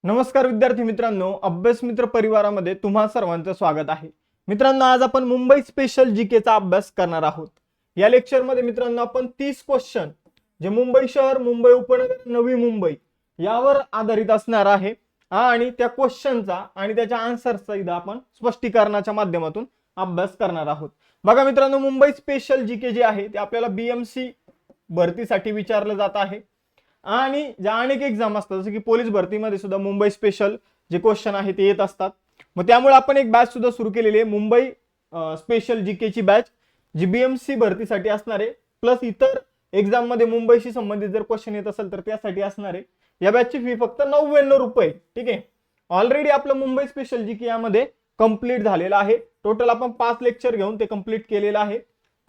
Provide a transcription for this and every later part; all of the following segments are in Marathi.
नमस्कार विद्यार्थी मित्रांनो, अभ्यास मित्र परिवारामध्ये तुम्हा सर्वांचं स्वागत आहे. मित्रांनो, आज आपण मुंबई स्पेशल जीकेचा अभ्यास करणार आहोत. या लेक्चरमध्ये मित्रांनो आपण 30 क्वेश्चन जे मुंबई शहर, मुंबई उपनगर, नवी मुंबई यावर आधारित असणार आहे आणि त्या क्वेश्चनचा आणि त्याच्या आन्सरचा इथं आपण स्पष्टीकरणाच्या माध्यमातून अभ्यास करणार आहोत. बघा मित्रांनो, मुंबई स्पेशल जीके जे आहे ते आपल्याला बीएमसी भरतीसाठी विचारलं जात आहे आणि ज्या अनेक एक्झाम असतात जसं की पोलीस भरतीमध्ये सुद्धा मुंबई स्पेशल जे क्वेश्चन आहे ते येत असतात. मग त्यामुळे आपण एक बॅच सुद्धा सुरू केलेली आहे, मुंबई स्पेशल जीकेची बॅच, जी बीएमसी भरतीसाठी असणार आहे, प्लस इतर एक्झाम मध्ये मुंबईशी संबंधित जर क्वेश्चन येत असेल तर त्यासाठी असणार आहे. या बॅचची फी फक्त 99 रुपये. ठीक आहे. ऑलरेडी आपलं मुंबई स्पेशल जीके यामध्ये कंप्लीट झालेलं आहे. टोटल आपण 5 लेक्चर घेऊन ते कंप्लीट केलेलं आहे.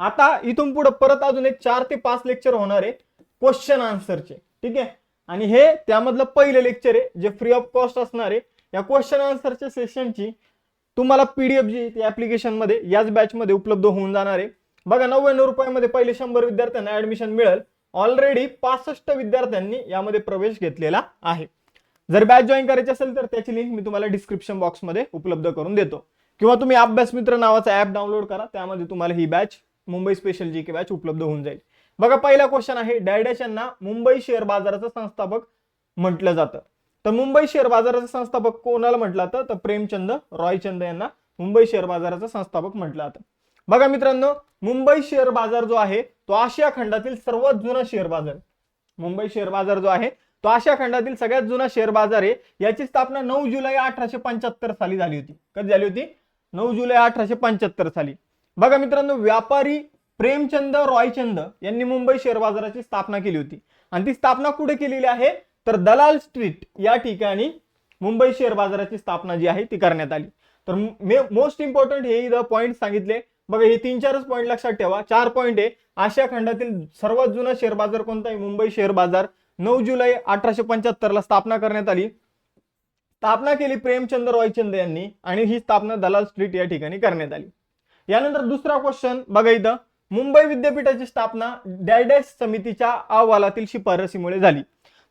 आता इथून पुढे परत अजून एक 4 ते 5 लेक्चर होणार आहे क्वेश्चन आन्सरचे. ठीक आहे. आणि हे त्यामधलं पहिलं लेक्चर आहे जे फ्री ऑफ कॉस्ट असणार आहे. या क्वेश्चन आन्सरच्या सेशनची तुम्हाला पीडीएफ जी त्या ऍप्लिकेशन मध्ये याच बॅच मध्ये उपलब्ध होऊन जाणार आहे. बघा, 99 रुपयामध्ये पहिले 100 विद्यार्थ्यांना ऍडमिशन मिळेल. ऑलरेडी 65 विद्यार्थ्यांनी यामध्ये प्रवेश घेतलेला आहे. जर बॅच जॉईन करायची असेल तर त्याची लिंक मी तुम्हाला डिस्क्रिप्शन बॉक्समध्ये उपलब्ध करून देतो, किंवा तुम्ही अभ्यास मित्र नावाचा ऍप डाउनलोड करा, त्यामध्ये तुम्हाला ही batch Mumbai special GK batch उपलब्ध होऊन जाईल. बघा, पहिला क्वेश्चन आहे, डॅडॅश यांना मुंबई शेअर बाजाराचा संस्थापक म्हटलं जातं. तर मुंबई शेअर बाजाराचा संस्थापक कोणाला म्हटलं जातं? तर प्रेमचंद रॉयचंद यांना मुंबई शेअर बाजाराचा संस्थापक म्हटलं जातं. बघा मित्रांनो, मुंबई शेअर बाजार जो आहे तो आशिया खंडातील सर्वात जुना शेअर बाजार. मुंबई शेअर बाजार जो आहे तो आशिया खंडातील सगळ्यात जुना शेअर बाजार आहे. याची स्थापना 9 जुलै 1875 साली झाली होती. कधी झाली होती? 9 जुलै 1875 साली. बघा मित्रांनो, व्यापारी प्रेमचंद रॉयचंद यांनी मुंबई शेअर बाजाराची स्थापना केली होती. आणि ती स्थापना कुठे केलेली आहे? तर दलाल स्ट्रीट या ठिकाणी मुंबई शेअर बाजाराची स्थापना जी आहे ती करण्यात आली. तर मोस्ट इम्पॉर्टंट हे इथं पॉईंट सांगितले. बघा, हे 3-4 पॉईंट लक्षात ठेवा. 4 पॉईंट आहे. आशिया खंडातील सर्वात जुना शेअर बाजार कोणता आहे? मुंबई शेअर बाजार. 9 जुलै 1875 ला स्थापना करण्यात आली. स्थापना केली प्रेमचंद रॉयचंद यांनी आणि ही स्थापना दलाल स्ट्रीट या ठिकाणी करण्यात आली. यानंतर दुसरा क्वेश्चन बघा इथं, मुंबई विद्यापीठाची स्थापना डॅडॅश समितीच्या अहवालातील शिफारसीमुळे झाली.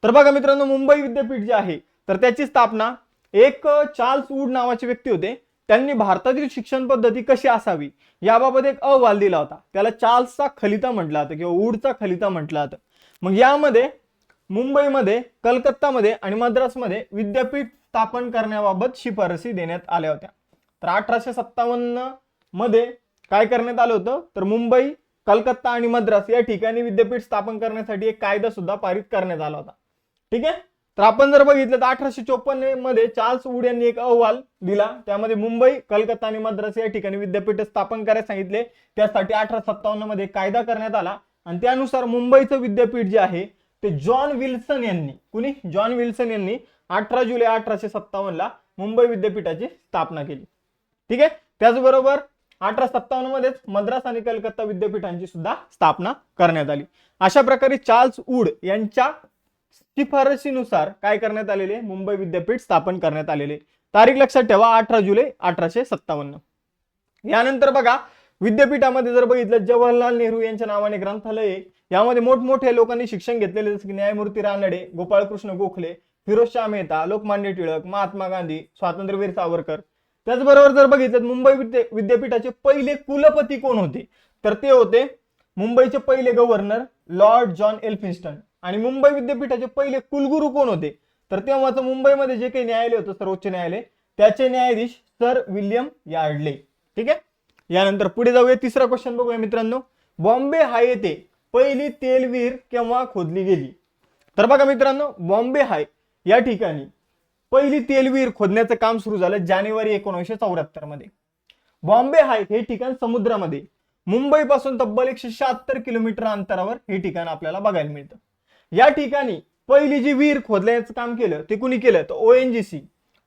तर बघा मित्रांनो, मुंबई विद्यापीठ जे आहे तर त्याची स्थापना एक चार्ल्स वूड नावाचे व्यक्ती होते. त्यांनी भारतातील शिक्षण पद्धती कशी असावी याबाबत एक अहवाल दिला होता. त्याला चार्ल्सचा खलिता म्हटलं जातं किंवा वूडचा खलिता म्हटलं जातं. मग यामध्ये मुंबईमध्ये, कलकत्तामध्ये आणि मद्रासमध्ये विद्यापीठ स्थापन करण्याबाबत शिफारसी देण्यात आल्या होत्या. तर 1857 मध्ये काय करण्यात आलं होतं? तर मुंबई, कलकत्ता आणि मद्रास या ठिकाणी विद्यापीठ स्थापन करण्यासाठी एक कायदा सुद्धा पारित करण्यात आला होता. ठीक आहे. तर आपण जर बघितलं तर 1854 मध्ये चार्ल्स वूड यांनी एक अहवाल दिला. त्यामध्ये मुंबई, कलकत्ता आणि मद्रास या ठिकाणी विद्यापीठ स्थापन करायला सांगितले. त्यासाठी 1857 मध्ये कायदा करण्यात आला आणि त्यानुसार मुंबईचं विद्यापीठ जे आहे ते जॉन विल्सन यांनी 18 जुलै 1857 ला मुंबई विद्यापीठाची स्थापना केली. ठीक आहे. त्याचबरोबर 1857 मध्येच मद्रास आणि कलकत्ता विद्यापीठांची सुद्धा स्थापना करण्यात आली. अशा प्रकारे चार्ल्स वूड यांच्या शिफारसीनुसार काय करण्यात आलेले? मुंबई विद्यापीठ स्थापन करण्यात आलेले. तारीख लक्षात ठेवा, 18 जुलै 1857. यानंतर बघा, विद्यापीठामध्ये जर बघितलं, जवाहरलाल नेहरू यांच्या नावाने ग्रंथालय आहे. यामध्ये मोठमोठ्या लोकांनी शिक्षण घेतलेले, जसं की न्यायमूर्ती रानडे, गोपाळकृष्ण गोखले, फिरोजशाह मेहता, लोकमान्य टिळक, महात्मा गांधी, स्वातंत्र्यवीर सावरकर. त्याचबरोबर जर बघितलं, मुंबई विद्यापीठाचे पहिले कुलपती कोण होते? तर ते होते मुंबईचे पहिले गव्हर्नर लॉर्ड जॉन एल्फिन्स्टन. आणि मुंबई विद्यापीठाचे पहिले कुलगुरू कोण होते? तर तेव्हाच मुंबईमध्ये जे काही न्यायालय होतं, सर्वोच्च न्यायालय, त्याचे न्यायाधीश सर विल्यम यार्डले. ठीक आहे. यानंतर पुढे जाऊया, तिसरा क्वेश्चन बघूया मित्रांनो, बॉम्बे हाय येथे पहिली तेलविहीर केव्हा खोदली गेली? तर बघा मित्रांनो, बॉम्बे हाय या ठिकाणी पहिली तेलविहीर खोदण्याचं काम सुरू झालं जानेवारी 1974 मध्ये. बॉम्बे हाय हे ठिकाण समुद्रामध्ये, मुंबई पासून तब्बल 176 किलोमीटर अंतरावर हे ठिकाण आपल्याला बघायला मिळतं. या ठिकाणी पहिली जी विहीर खोदण्याचं काम केलं ते कुणी केलं? तर ONGC,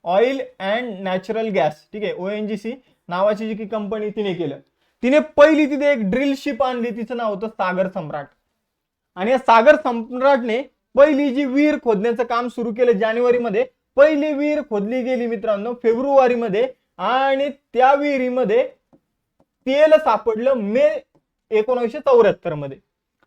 oil and natural gas. ठीक आहे. ONGC नावाची जी कंपनी तिने केलं. तिने पहिली तिथे एक ड्रिल शिप आणली, तिचं नाव होतं सागर सम्राट. आणि या सागर सम्राटने पहिली जी विहीर खोदण्याचं काम सुरू केलं जानेवारी मध्ये. पहिली विहीर खोदली गेली मित्रांनो फेब्रुवारी मध्ये आणि त्या विहिरीमध्ये तेल सापडलं मे 1974 मध्ये.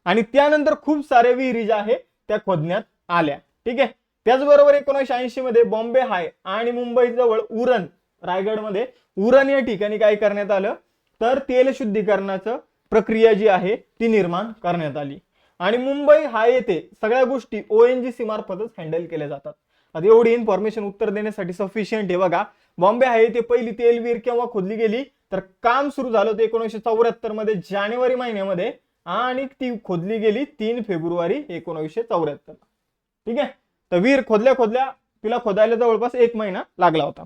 आणि त्यानंतर खूप साऱ्या विहिरी ज्या आहेत त्या खोदण्यात आल्या. ठीक आहे. त्याचबरोबर 1980 मध्ये बॉम्बे हाय आणि मुंबई जवळ उरण, रायगडमध्ये उरण या ठिकाणी काय करण्यात आलं, तर तेल शुद्धीकरणाचं प्रक्रिया जी आहे ती निर्माण करण्यात आली. आणि मुंबई हाय येथे सगळ्या गोष्टी ONGC मार्फतच हँडल केल्या जातात. आता एवढी इन्फॉर्मेशन उत्तर देण्यासाठी सफिशियंट आहे. बघा, बॉम्बे हाय येथे पहिली तेलवीर केव्हा खोदली गेली, तर काम सुरू झालं होतं 1974 मध्ये जानेवारी महिन्यामध्ये आणि ती खोदली गेली 3 फेब्रुवारी 1974. ठीक आहे. तर वीर खोदल्या खोदल्या तिला खोदायला जवळपास 1 महिना लागला होता.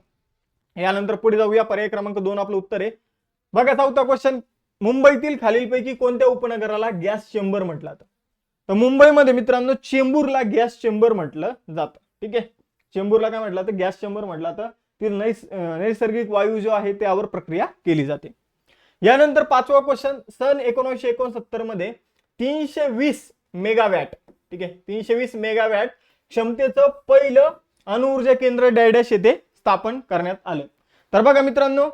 यानंतर पुढे जाऊया. पर्याय क्रमांक 2 आपलं उत्तर आहे. बघा, चौथा क्वेश्चन, मुंबईतील खालीलपैकी कोणत्या उपनगराला गॅस चेंबर म्हटलं जातं? तर मुंबईमध्ये मित्रांनो चेंबूरला गॅस चेंबर म्हटलं जातं. ठीक आहे. चेंबूरला काय म्हटलं तर गॅस चेंबर म्हटलं जातं. ती नैसर्गिक वायू जो आहे त्यावर प्रक्रिया केली जाते. यानंतर 5वा क्वेश्चन, सन 1969 मध्ये 320 मेगावॅट, ठीक आहे, 320 मेगावॅट क्षमतेचं पहिलं अणुऊर्जा केंद्र डॅश येथे स्थापन करण्यात आलं. तर बघा मित्रांनो,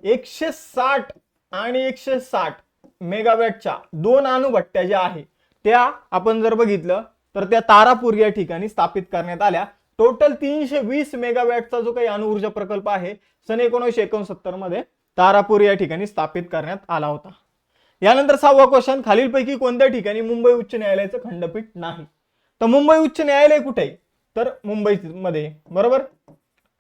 160 आणि 160 मेगावॅटच्या 2 अणुभट्ट्या ज्या आहेत त्या आपण जर बघितलं तर त्या तारापूर या ठिकाणी स्थापित करण्यात आल्या. टोटल 320 मेगावॅटचा जो काही अणुऊर्जा प्रकल्प आहे सन 1969 मध्ये तारापूर या ठिकाणी स्थापित करण्यात आला होता. यानंतर 6वा क्वेश्चन, खालीलपैकी कोणत्या ठिकाणी मुंबई उच्च न्यायालयाचं खंडपीठ नाही? तर मुंबई उच्च न्यायालय कुठे आहे, तर मुंबईमध्ये, बरोबर.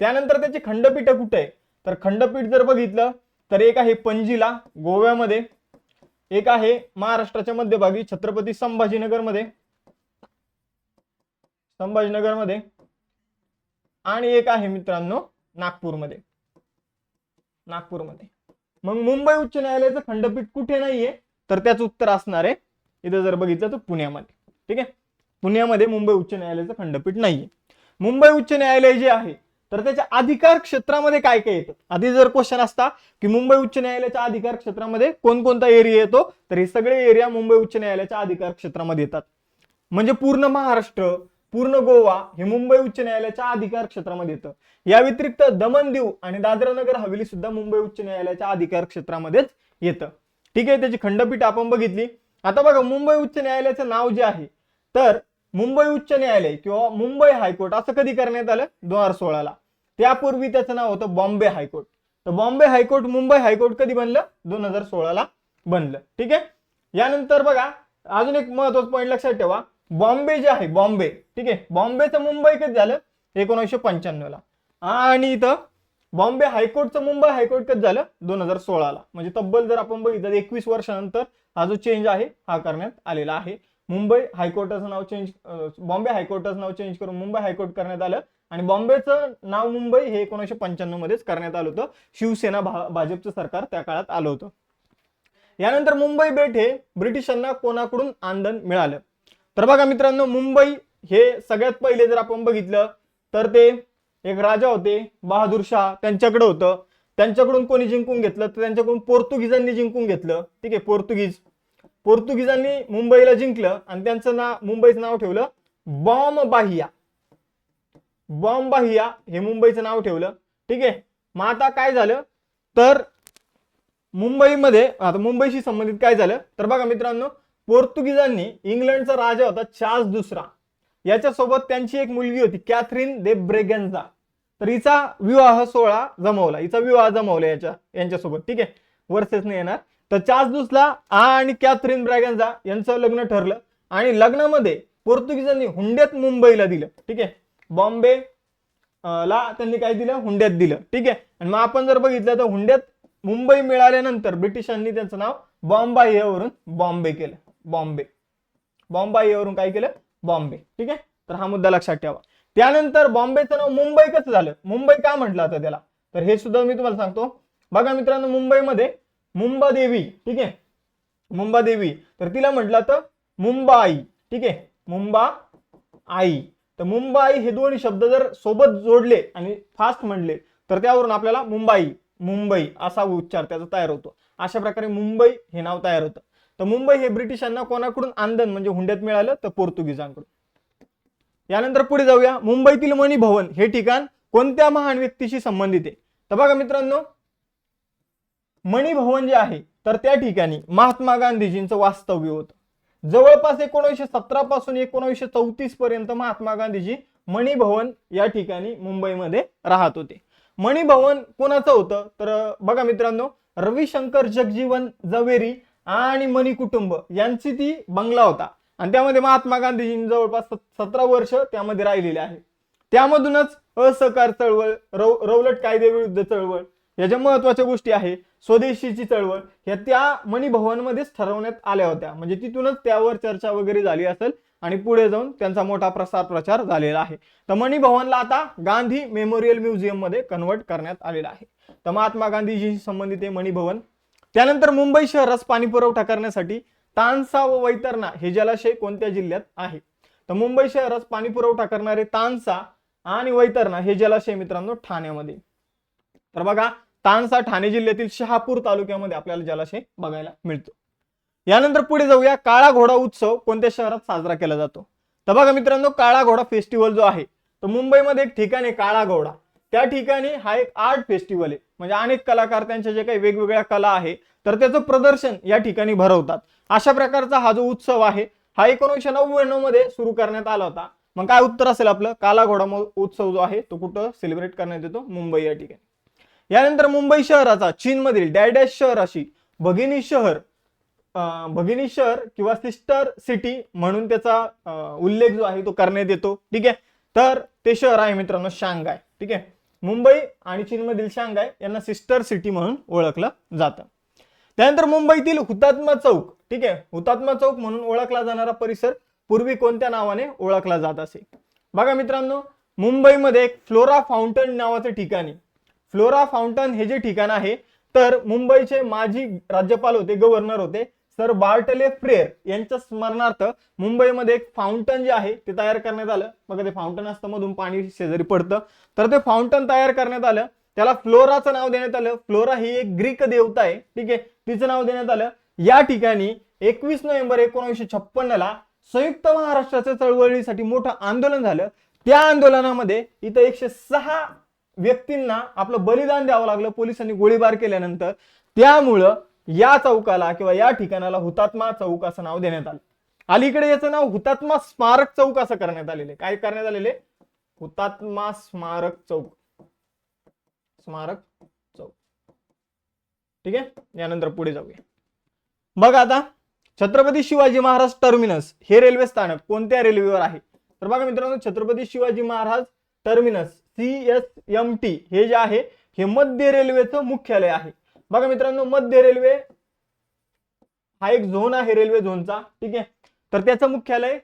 त्यानंतर त्याची खंडपीठ कुठे आहे, तर खंडपीठ जर बघितलं तर एक आहे पणजीला गोव्यामध्ये, एक आहे महाराष्ट्राच्या मध्यभागी छत्रपती संभाजीनगरमध्ये आणि एक आहे मित्रांनो नागपूरमध्ये. मग मुंबई उच्च न्यायालयाचं खंडपीठ कुठे नाहीये, तर त्याचं उत्तर असणार आहे इथं जर बघितलं तर पुण्यामध्ये. ठीक आहे. पुण्यामध्ये मुंबई उच्च न्यायालयाचं खंडपीठ नाहीये. मुंबई उच्च न्यायालय जे आहे तर त्याच्या अधिकार क्षेत्रामध्ये काय काय येतं? आधी जर क्वेश्चन असता की मुंबई उच्च न्यायालयाच्या अधिकार क्षेत्रामध्ये कोणकोणता एरिया येतो, तर हे सगळे एरिया मुंबई उच्च न्यायालयाच्या अधिकार क्षेत्रामध्ये येतात. म्हणजे पूर्ण महाराष्ट्र, पूर्ण गोवा हे मुंबई उच्च न्यायालयाच्या अधिकार क्षेत्रामध्ये येतं. या व्यतिरिक्त दमण दीव आणि दादरा नगर हवेली सुद्धा मुंबई उच्च न्यायालयाच्या अधिकार क्षेत्रामध्येच येतं. ठीक आहे. त्याची खंडपीठ आपण बघितली. आता बघा, मुंबई उच्च न्यायालयाचं नाव जे आहे तर मुंबई उच्च न्यायालय किंवा मुंबई हायकोर्ट असं कधी करण्यात आलं, 2016ला. त्यापूर्वी त्याचं नाव होतं बॉम्बे हायकोर्ट. तर बॉम्बे हायकोर्ट मुंबई हायकोर्ट कधी बनलं, 2016ला बनलं. ठीक आहे. यानंतर बघा, अजून एक महत्त्वाचा पॉईंट लक्षात ठेवा, बॉम्बे जे आहे बॉम्बे, ठीक आहे, बॉम्बेचं मुंबई कधी झालं, 1995ला. आणि इथं बॉम्बे हायकोर्टचं मुंबई हायकोर्ट कधी झालं, 2016ला. म्हणजे तब्बल जर आपण बघितलं 21 वर्षानंतर हा जो चेंज आहे हा करण्यात आलेला आहे. मुंबई हायकोर्टाचं नाव बॉम्बे हायकोर्टाचं नाव चेंज करून मुंबई हायकोर्ट करण्यात आलं. आणि बॉम्बेचं नाव मुंबई हे 1995 मध्येच करण्यात आलं होतं. शिवसेना भाजपचं सरकार त्या काळात आलं होतं. यानंतर मुंबई बेट हे ब्रिटिशांना कोणाकडून आंदण मिळालं? तर बघा मित्रांनो, मुंबई हे सगळ्यात पहिले जर आपण बघितलं तर ते एक राजा होते बहादूर शाह, त्यांच्याकडे होतं. त्यांच्याकडून कोणी जिंकून घेतलं, तर त्यांच्याकडून पोर्तुगीजांनी जिंकून घेतलं. ठीक आहे. पोर्तुगीजांनी मुंबईला जिंकलं आणि त्यांचं मुंबईचं नाव ठेवलं बॉम्बाहिया हे मुंबईचं नाव ठेवलं. ठीक आहे. मग आता काय झालं, तर मुंबईमध्ये आता मुंबईशी संबंधित काय झालं, तर बघा मित्रांनो, पोर्तुगीजांनी इंग्लंडचा राजा होता चार्ल्स दुसरा, याच्यासोबत त्यांची एक मुलगी होती कॅथरीन दे ब्रेगेन्झा. तर हिचा विवाह जमवला यांच्यासोबत. ठीक आहे. वर्सेस नाही येणार. तर चार्ल्स दुसरा आणि कॅथरीन ब्रेगेन्झा यांचं लग्न ठरलं आणि लग्नामध्ये पोर्तुगीजांनी हुंड्यात मुंबईला दिलं. ठीक आहे. बॉम्बे ला त्यांनी काय दिलं, हुंड्यात दिलं. ठीक आहे. आणि मग आपण जर बघितलं तर हुंड्यात मुंबई मिळाल्यानंतर ब्रिटिशांनी त्यांचं नाव बॉम्बाईवरून बॉम्बे केलं. बॉम्बाईवरून काय केलं, बॉम्बे. ठीक आहे. तर हा मुद्दा लक्षात ठेवा. त्यानंतर बॉम्बेचं नाव मुंबई कसं झालं, मुंबई का म्हटलं होतं त्याला, तर हे सुद्धा मी तुम्हाला सांगतो. बघा मित्रांनो, मुंबईमध्ये मुंबादेवी, ठीक आहे, मुंबादेवी, तर तिला म्हटलं तर मुंबाई. ठीक आहे. मुंबाई. तर मुंबाई हे दोन्ही शब्द जर सोबत जोडले आणि फास्ट म्हणले तर त्यावरून आपल्याला मुंबई असा उच्चार त्याचा तयार होतो. अशा प्रकारे मुंबई हे नाव तयार होतं. तर मुंबई हे ब्रिटिशांना कोणाकडून आंदण म्हणजे हुंड्यात मिळालं, तर पोर्तुगीजांकडून. यानंतर पुढे जाऊया. मुंबईतील मणी भवन हे ठिकाण कोणत्या महान व्यक्तीशी संबंधित आहे? तर बघा मित्रांनो, मणी भवन जे आहे तर त्या ठिकाणी महात्मा गांधीजींचं वास्तव्य होतं. जवळपास 1917 पासून 1934 पर्यंत महात्मा गांधीजी मणी भवन या ठिकाणी मुंबईमध्ये राहत होते. मणी भवन कोणाचं होतं तर बघा मित्रांनो, रविशंकर जगजीवन झवेरी आणि मणी कुटुंब यांची ती बंगला होता आणि त्यामध्ये महात्मा गांधीजींनी जवळपास 17 वर्ष त्यामध्ये राहिलेले आहे. त्यामधूनच असहकार चळवळ, रौलट कायद्याविरुद्ध चळवळ, या ज्या महत्वाच्या गोष्टी आहे, स्वदेशीची चळवळ, या त्या मणी भवन मध्येच ठरवण्यात आल्या होत्या. म्हणजे तिथूनच त्यावर चर्चा वगैरे झाली असेल आणि पुढे जाऊन त्यांचा मोठा प्रचार झालेला आहे. तर मणी भवनला आता गांधी मेमोरियल म्युझियम मध्ये कन्वर्ट करण्यात आलेला आहे. तर महात्मा गांधीजी संबंधित हे मणी भवन. त्यानंतर मुंबई शहरास पाणी पुरवठा करण्यासाठी तानसा व वैतरणा हे जलाशय कोणत्या जिल्ह्यात आहे? तर मुंबई शहरास पाणी पुरवठा करणारे तानसा आणि वैतरणा हे जलाशय मित्रांनो ठाण्यामध्ये. तर बघा, तानसा ठाणे जिल्ह्यातील शहापूर तालुक्यामध्ये आपल्याला जलाशय बघायला मिळतो. यानंतर पुढे जाऊया, काळा घोडा उत्सव कोणत्या शहरात साजरा केला जातो? तर बघा मित्रांनो, काळा घोडा फेस्टिवल जो आहे तो मुंबईमध्ये एक ठिकाण आहे काळा घोडा. त्या ठिकाणी हा एक आर्ट फेस्टिवल आहे. म्हणजे अनेक कलाकार त्यांच्या जे काही वेगवेगळ्या कला आहे तर त्याचं प्रदर्शन या ठिकाणी भरवतात. अशा प्रकारचा हा जो उत्सव आहे हा 1999 मध्ये सुरू करण्यात आला होता. मग काय उत्तर असेल आपलं? काला घोडा उत्सव जो आहे तो कुठं सेलिब्रेट करण्यात येतो? मुंबई या ठिकाणी. यानंतर मुंबई शहराचा चीनमधील डॅडॅश शहराशी भगिनी शहर किंवा सिस्टर सिटी म्हणून त्याचा उल्लेख जो आहे तो करण्यात येतो. ठीक आहे, तर ते शहर आहे मित्रांनो शांघाय. ठीक आहे, मुंबई आणि चीनमधील शांघाय यांना सिस्टर सिटी म्हणून ओळखलं जातं. त्यानंतर मुंबईतील हुतात्मा चौक, ठीक आहे, हुतात्मा चौक म्हणून ओळखला जाणारा परिसर पूर्वी कोणत्या नावाने ओळखला जात असे? बघा मित्रांनो, मुंबईमध्ये एक फ्लोरा फाउंटन नावाचं ठिकाण आहे. फ्लोरा फाउंटन हे जे ठिकाण आहे तर मुंबईचे माजी राज्यपाल होते, गव्हर्नर होते सर बार्टले फ्रेर यांच्या स्मरणार्थ मुंबईमध्ये एक फाउंटन जे आहे ते तयार करण्यात आलं. बघा, ते फाउंटन असतं, मधून पाणी शेजारी पडतं, तर ते फाउंटन तयार करण्यात आलं. त्याला फ्लोराचं नाव देण्यात आलं. फ्लोरा ही एक ग्रीक देवता आहे. ठीक आहे, तिचं नाव देण्यात आलं. या ठिकाणी 21 नोव्हेंबर 1956 ला संयुक्त महाराष्ट्राच्या चळवळीसाठी मोठं आंदोलन झालं. त्या आंदोलनामध्ये इथं 106 व्यक्तींना आपलं बलिदान द्यावं लागलं पोलिसांनी गोळीबार केल्यानंतर. त्यामुळं या चौकाला किंवा या ठिकाणाला हुतात्मा चौक असं नाव देण्यात आलं. अलीकडे याचं नाव हुतात्मा स्मारक चौक असं करण्यात आलेले. काय करण्यात आलेले? हुतात्मा स्मारक चौक. ठीक आहे, यानंतर पुढे जाऊया. बघा आता, छत्रपती शिवाजी महाराज टर्मिनस हे रेल्वे स्थानक कोणत्या रेल्वेवर आहे? तर बघा मित्रांनो, छत्रपती शिवाजी महाराज टर्मिनस CSMT हे जे आहे हे मध्य रेल्वेचं मुख्यालय आहे. बघा मित्रांनो, मध्य रेल्वे हा एक झोन आहे रेल्वे झोनचा. ठीक आहे, तर त्याचं मुख्यालय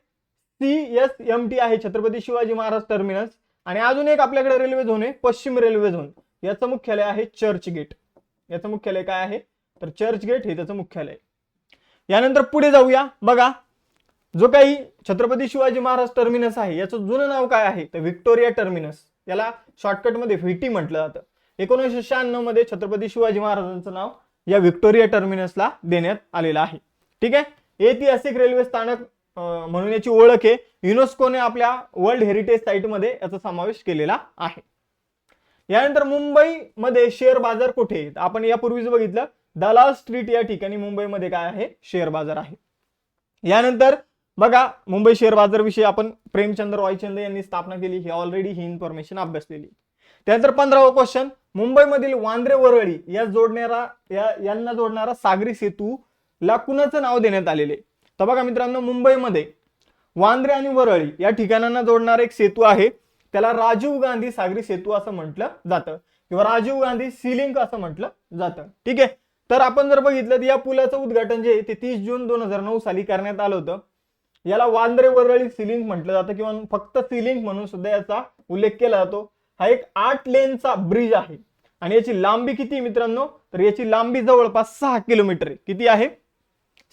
CSMT आहे, छत्रपती शिवाजी महाराज टर्मिनस. आणि अजून एक आपल्याकडे रेल्वे झोन आहे पश्चिम रेल्वे झोन. याचं मुख्यालय आहे चर्चगेट. याचं मुख्यालय काय आहे तर चर्चगेट हे त्याचं मुख्यालय. यानंतर पुढे जाऊया. बघा, जो काही छत्रपती शिवाजी महाराज टर्मिनस आहे याचं जुनं नाव काय आहे तर व्हिक्टोरिया टर्मिनस. याला शॉर्टकट मध्ये VT म्हटलं जातं. 1996 मध्ये छत्रपती शिवाजी महाराजांचं नाव या व्हिक्टोरिया टर्मिनसला देण्यात आलेलं आहे. ठीक आहे, ऐतिहासिक रेल्वे स्थानक म्हणून याची ओळख आहे. युनेस्कोने आपल्या वर्ल्ड हेरिटेज साइट मध्ये याचा समावेश केलेला आहे. यानंतर मुंबईमध्ये शेअर बाजार कुठे आहे? आपण यापूर्वीच बघितलं, दलाल स्ट्रीट या ठिकाणी मुंबईमध्ये काय आहे? शेअर बाजार आहे. यानंतर बघा, मुंबई शेअर बाजार विषयी आपण प्रेमचंद्र रॉयचंद यांनी स्थापना केली, ही ऑलरेडी ही इन्फॉर्मेशन अभ्यासलेली. त्यानंतर 15वा क्वेश्चन, मुंबईमधील वांद्रे वरळी यांना जोडणारा सागरी सेतू ला कुणाचं नाव देण्यात आलेले? तर बघा मित्रांनो, मुंबईमध्ये वांद्रे आणि वरळी या ठिकाणांना जोडणारा एक सेतू आहे, त्याला राजीव गांधी सागरी सेतू असं म्हटलं जातं किंवा राजीव गांधी सी लिंक असं म्हटलं जातं. ठीक आहे, तर आपण जर बघितलं तर या पुलाचं उद्घाटन जे आहे ते 30 जून 2009 साली करण्यात आलं होतं. याला वांद्रे वरळी सी लिंक म्हटलं जातं किंवा फक्त सी लिंक म्हणून सुद्धा याचा उल्लेख केला जातो. हा एक 8 लेनचा ब्रिज आहे आणि याची लांबी किती मित्रांनो तर याची लांबी जवळपास 6 किलोमीटर आहे. किती आहे?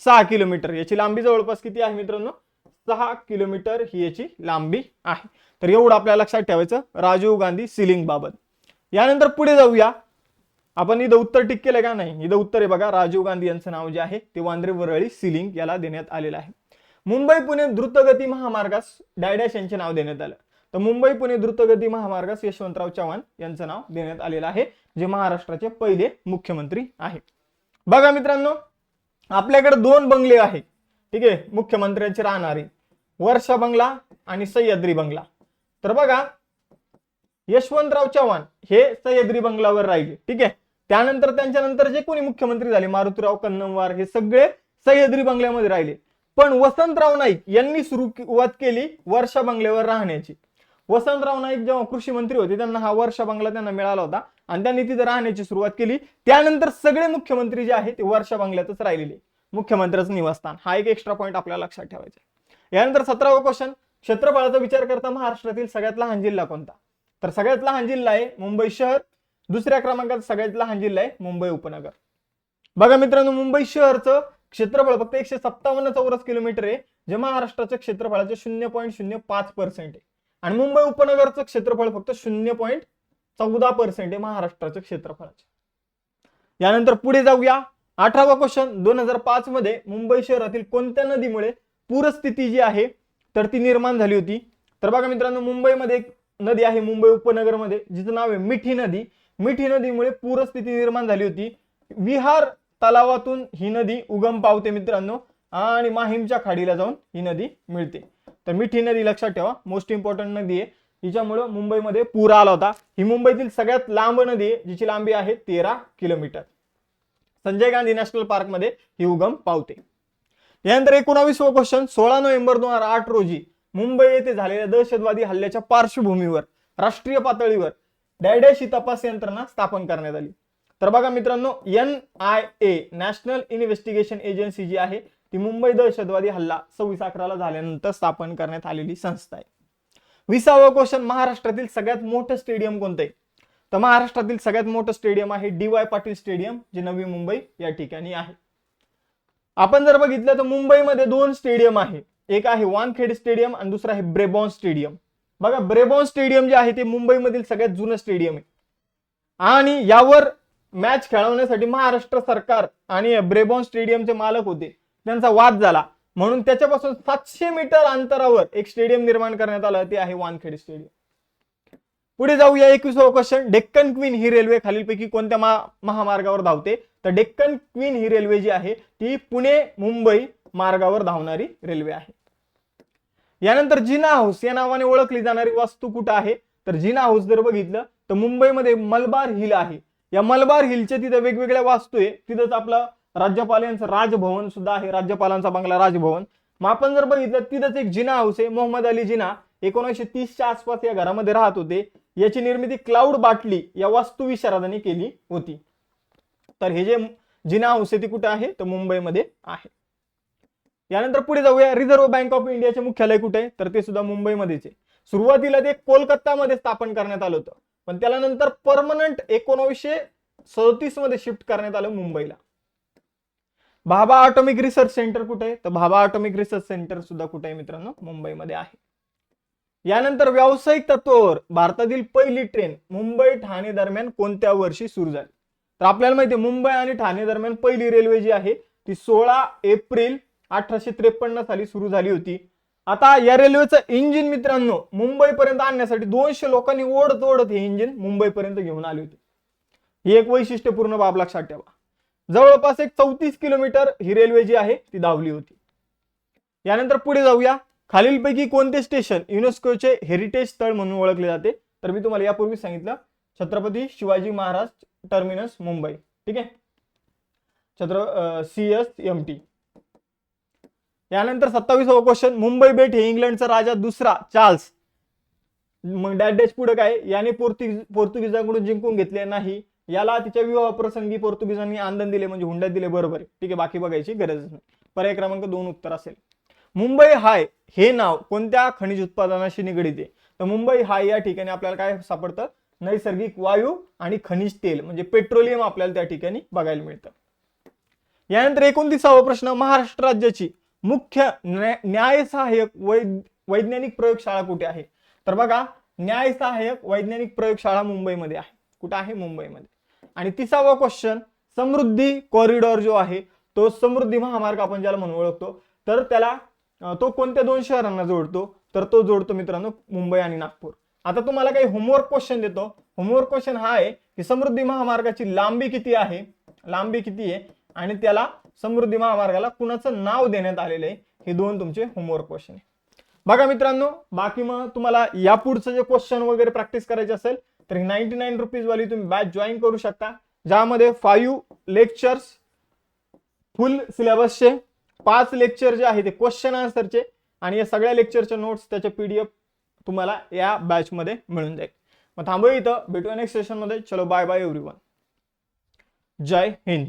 6 किलोमीटर. याची लांबी जवळपास किती आहे मित्रांनो? 6 किलोमीटर ही याची लांबी आहे. तर एवढं आपल्याला लक्षात ठेवायचं राजीव गांधी सी लिंक बाबत. यानंतर पुढे जाऊया. आपण इथं उत्तर टिक केलं का नाही? इथं उत्तर आहे बघा, राजीव गांधी यांचं नाव जे आहे ते वांद्रे वरळी सी लिंक याला देण्यात आलेलं आहे. मुंबई पुणे द्रुतगती महामार्गास डॅडॅश यांचे नाव देण्यात आलं. तर मुंबई पुणे द्रुतगती महामार्गास यशवंतराव चव्हाण यांचं नाव देण्यात आलेलं आहे, जे महाराष्ट्राचे पहिले मुख्यमंत्री आहे. बघा मित्रांनो, आपल्याकडे 2 बंगले आहे. ठीक आहे, मुख्यमंत्र्यांचे राहणारे, वर्षा बंगला आणि सह्याद्री बंगला. तर बघा यशवंतराव चव्हाण हे सह्याद्री बंगल्यावर राहिले, ठीक आहे. त्यानंतर त्यांच्यानंतर जे कोणी मुख्यमंत्री झाले मारुतीराव कन्नमवार हे सगळे सह्याद्री बंगल्यामध्ये राहिले. पण वसंतराव नाईक यांनी सुरुवात केली वर्षा बंगल्यावर राहण्याची. वसंतराव नाईक जेव्हा कृषी मंत्री होते त्यांना हा वर्षा बंगला त्यांना मिळाला होता आणि त्यांनी तिथे राहण्याची सुरुवात केली. त्यानंतर सगळे मुख्यमंत्री जे आहेत ते वर्षा बंगल्यातच राहिलेले, मुख्यमंत्र्याचं निवासस्थान. हा एक एक्स्ट्रा पॉईंट आपल्याला लक्षात ठेवायचा आहे. यानंतर 17वा क्वेश्चन, क्षेत्रफळाचा विचार करता महाराष्ट्रातील सगळ्यात लहान जिल्हा कोणता? तर सगळ्यात लहान जिल्हा आहे मुंबई शहर. दुसऱ्या क्रमांकात सगळ्यात लहान जिल्हा आहे मुंबई उपनगर. बघा मित्रांनो, मुंबई शहरचं क्षेत्रफळ फक्त 157 चौरस किलोमीटर आहे, जे महाराष्ट्राच्या क्षेत्रफळाचे 0.05% आहे. आणि मुंबई उपनगरचं क्षेत्रफळ फक्त 0.14% आहे महाराष्ट्राच्या क्षेत्रफळाचे. यानंतर पुढे जाऊया. 18वा क्वेश्चन, 2005 मध्ये मुंबई शहरातील कोणत्या नदीमुळे पूरस्थिती जी आहे तर ती निर्माण झाली होती? तर बघा मित्रांनो, मुंबईमध्ये एक नदी आहे मुंबई उपनगरमध्ये जिचं नाव आहे मिठी नदी. मिठी नदीमुळे पूरस्थिती निर्माण झाली होती. विहार तलावातून ही नदी उगम पावते मित्रांनो आणि माहीमच्या खाडीला जाऊन ही नदी मिळते. तर मिठी नदी लक्षात ठेवा, मोस्ट इम्पॉर्टंट नदी आहे. हिच्यामुळे मुंबईमध्ये पूर आला होता. ही मुंबईतील सगळ्यात लांब नदी आहे, जिची लांबी आहे 13 kilometre. Sanjay Gandhi national park मध्ये ही उगम पावते. यानंतर 19वा क्वेश्चन, 16 नोव्हेंबर 2008 रोजी मुंबई येथे झालेल्या दहशतवादी हल्ल्याच्या पार्श्वभूमीवर राष्ट्रीय पातळीवर डॅश तपास यंत्रणा स्थापन करण्यात आली. तर बघा मित्रांनो, NIA नॅशनल इन्व्हेस्टिगेशन एजन्सी जी आहे ती मुंबई दहशतवादी हल्ला 26/11 झाल्यानंतर स्थापन करण्यात आलेली संस्था आहे. 20वा क्वेश्चन, महाराष्ट्रातील सगळ्यात मोठं स्टेडियम कोणतं आहे? तर महाराष्ट्रातील सगळ्यात मोठं स्टेडियम आहे DY पाटील स्टेडियम, जे नवी मुंबई या ठिकाणी आहे. आपण जर बघितलं तर मुंबईमध्ये 2 स्टेडियम आहे, एक आहे वानखेड स्टेडियम आणि दुसरा आहे ब्रेबॉर्न स्टेडियम. बघा ब्रेबॉर्न स्टेडियम जे आहे ते मुंबईमधील सगळ्यात जुनं स्टेडियम आहे आणि यावर मॅच खेळवण्यासाठी महाराष्ट्र सरकार आणि ब्रेबॉर्न स्टेडियमचे मालक होते, त्यांचा वाद झाला म्हणून त्याच्यापासून 700 मीटर अंतरावर एक स्टेडियम निर्माण करण्यात आलं, ते आहे वानखेड स्टेडियम. पुढे जाऊया. 21वा क्वेश्चन, डेक्कन क्वीन ही रेल्वे खालीलपैकी कोणत्या महामार्गावर धावते? तर डेक्कन क्वीन ही रेल्वे जी आहे ती पुणे मुंबई मार्गावर धावणारी रेल्वे आहे. यानंतर जिना हाऊस या नावाने ओळखली जाणारी वास्तू कुठे आहे? तर जिना हाऊस जर बघितलं तर मुंबईमध्ये मलबार हिल आहे. या मलबार हिलच्या तिथे वेगवेगळ्या वास्तू आहे. तिथंच आपलं राज्यपाल यांचं राजभवन सुद्धा आहे, राज्यपालांचा बंगला राजभवन. मग आपण जर बघितलं तिथंच एक जिना हाऊस आहे, मोहम्मद अली जिना 1930च्या आसपास या घरामध्ये राहत होते. याची निर्मिती क्लाउड बाटली या वास्तुविशारदाने केली होती. तर हे जे जिना हाऊस आहे ती कुठे आहे? तर मुंबईमध्ये आहे. यानंतर पुढे जाऊया. रिझर्व्ह बँक ऑफ इंडियाचे मुख्यालय कुठे आहे? तर ते सुद्धा मुंबईमध्येच आहे. सुरुवातीला ते कोलकातामध्ये स्थापन करण्यात आलं होतं, पण त्याला नंतर परमनंट 1937 मध्ये शिफ्ट करण्यात आलं मुंबईला. भाभा ॲटॉमिक रिसर्च सेंटर कुठे आहे? तर भाभा ॲटॉमिक रिसर्च सेंटर सुद्धा कुठे आहे मित्रांनो? मुंबईमध्ये आहे. यानंतर व्यावसायिक तत्वावर भारतातील पहिली ट्रेन मुंबई ठाणे दरम्यान कोणत्या वर्षी सुरू झाली? तर आपल्याला माहिती आहे मुंबई आणि ठाणे दरम्यान पहिली रेल्वे जी आहे ती 16 एप्रिल 1853 साली सुरू झाली होती. आता या रेल्वेचं इंजिन मित्रांनो मुंबईपर्यंत आणण्यासाठी 200 लोकांनी ओढत ओढत हे इंजिन मुंबईपर्यंत घेऊन आले होते. ही एक वैशिष्ट्यपूर्ण बाब लक्षात ठेवा. जवळपास एक 34 किलोमीटर ही रेल्वे जी आहे ती धावली होती. यानंतर पुढे जाऊया. खालीलपैकी कोणते स्टेशन युनेस्कोचे हेरिटेज स्थळ म्हणून ओळखले जाते? तर मी तुम्हाला यापूर्वी सांगितलं छत्रपती शिवाजी महाराज टर्मिनस मुंबई, ठीक आहे, CSMT. यानंतर 27वा क्वेश्चन, मुंबई बेट हे इंग्लंडचा राजा दुसरा चार्ल्स मग डॅश पुढे काय याने पोर्तुगीजांकडून जिंकून घेतले नाही, याला तिच्या विवाह प्रसंगी पोर्तुगीजांनी आंदन दिले म्हणजे हुंड्यात दिले, बरोबर आहे, ठीक आहे, बाकी बघायची गरज नाही. पर्याय क्रमांक 2 उत्तर असेल. मुंबई हाय हे नाव कोणत्या खनिज उत्पादनाशी निगडीत आहे? तर मुंबई हाय या ठिकाणी आपल्याला काय सापडतं? नैसर्गिक वायू आणि खनिज तेल म्हणजे पेट्रोलियम आपल्याला त्या ठिकाणी बघायला मिळतं. यानंतर 29वा प्रश्न, महाराष्ट्र राज्याची मुख्य न्याय सहाय्यक वैज्ञानिक प्रयोगशाळा कुठे आहे? तर बघा न्याय सहाय्यक वैज्ञानिक प्रयोगशाळा मुंबईमध्ये आहे. कुठे आहे? मुंबईमध्ये. आणि 30वा क्वेश्चन, समृद्धी कॉरिडॉर जो आहे तो समृद्धी महामार्ग आपण ज्याला म्हणून ओळखतो, तर त्याला तो कोणत्या 2 शहरांना जोडतो? तर तो जोडतो मित्रांनो मुंबई आणि नागपूर. आता तुम्हाला काही होमवर्क क्वेश्चन देतो. होमवर्क क्वेश्चन हा आहे की समृद्धी महामार्गाची लांबी किती आहे, आणि त्याला समृद्धी महामार्गाला कुणाचं नाव देण्यात आलेलं आहे, हे 2 तुमचे होमवर्क क्वेश्चन आहे. बघा मित्रांनो, बाकी मग तुम्हाला या पुढचं जे क्वेश्चन वगैरे प्रॅक्टिस करायचे असेल तर 99 रुपीज वाली तुम्ही बॅच जॉईन करू शकता, ज्यामध्ये 5 लेक्चर्स फुल सिलेबसचे, 5 लेक्चर जे आहे ते क्वेश्चन आन्सरचे, आणि या सगळ्या लेक्चरचे नोट्स त्याचे PDF तुम्हाला या बॅच मध्ये मिळून जाईल. मग थांबूया इथं, भेटूया नेक्स्ट सेशन मध्ये. चलो बाय बाय एव्हरीवन. जय हिंद.